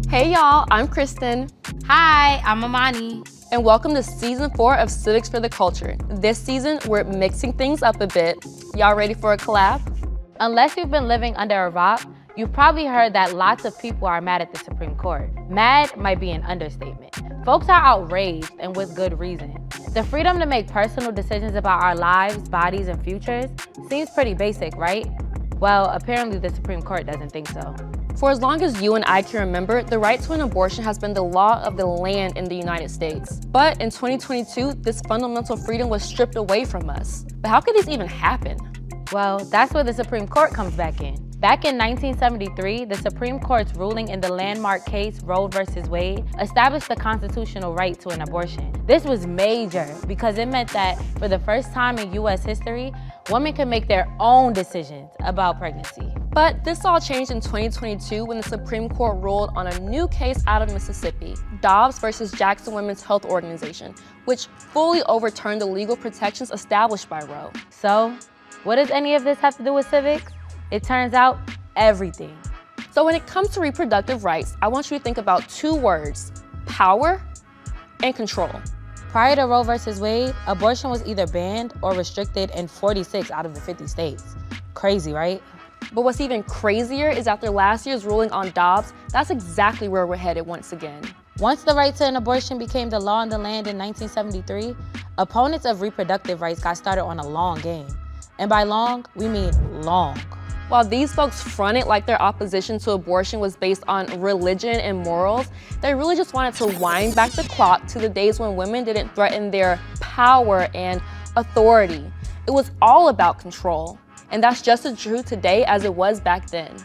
Hey y'all, I'm Kristen. Hi, I'm Amani. And welcome to Season 4 of Civics for the Culture. This season, we're mixing things up a bit. Y'all ready for a collab? Unless you've been living under a rock, you've probably heard that lots of people are mad at the Supreme Court. Mad might be an understatement. Folks are outraged, and with good reason. The freedom to make personal decisions about our lives, bodies, and futures seems pretty basic, right? Well, apparently the Supreme Court doesn't think so. For as long as you and I can remember, the right to an abortion has been the law of the land in the United States. But in 2022, this fundamental freedom was stripped away from us. But how could this even happen? Well, that's where the Supreme Court comes back in. Back in 1973, the Supreme Court's ruling in the landmark case Roe v. Wade established the constitutional right to an abortion. This was major because it meant that for the first time in U.S. history, women could make their own decisions about pregnancy. But this all changed in 2022 when the Supreme Court ruled on a new case out of Mississippi, Dobbs versus Jackson Women's Health Organization, which fully overturned the legal protections established by Roe. So, what does any of this have to do with civics? It turns out, everything. So when it comes to reproductive rights, I want you to think about two words: power and control. Prior to Roe v. Wade, abortion was either banned or restricted in 46 out of the 50 states. Crazy, right? But what's even crazier is after last year's ruling on Dobbs, that's exactly where we're headed once again. Once the right to an abortion became the law in the land in 1973, opponents of reproductive rights got started on a long game. And by long, we mean long. While these folks fronted like their opposition to abortion was based on religion and morals, they really just wanted to wind back the clock to the days when women didn't threaten their power and authority. It was all about control. And that's just as true today as it was back then.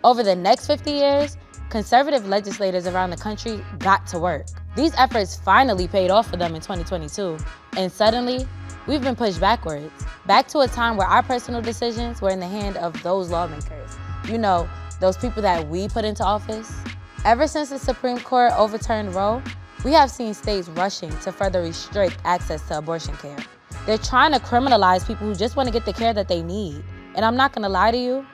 Over the next 50 years, conservative legislators around the country got to work. These efforts finally paid off for them in 2022. And suddenly, we've been pushed backwards, back to a time where our personal decisions were in the hand of those lawmakers. You know, those people that we put into office. Ever since the Supreme Court overturned Roe, we have seen states rushing to further restrict access to abortion care. They're trying to criminalize people who just want to get the care that they need. And I'm not gonna lie to you,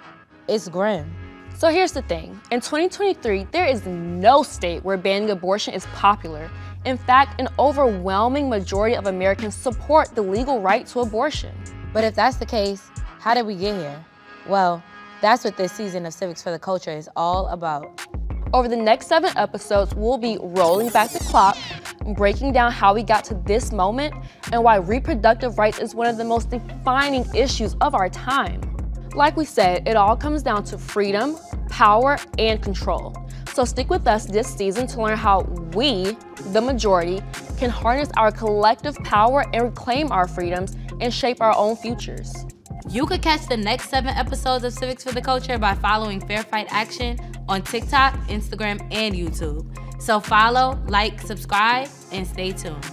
it's grim. So here's the thing, in 2023, there is no state where banning abortion is popular. In fact, an overwhelming majority of Americans support the legal right to abortion. But if that's the case, how did we get here? Well, that's what this season of Civics for the Culture is all about. Over the next 7 episodes, we'll be rolling back the clock, breaking down how we got to this moment, and why reproductive rights is one of the most defining issues of our time. Like we said, it all comes down to freedom, power, and control. So stick with us this season to learn how we, the majority, can harness our collective power and reclaim our freedoms and shape our own futures. You could catch the next 7 episodes of Civics for the Culture by following Fair Fight Action on TikTok, Instagram, and YouTube. So follow, like, subscribe, and stay tuned.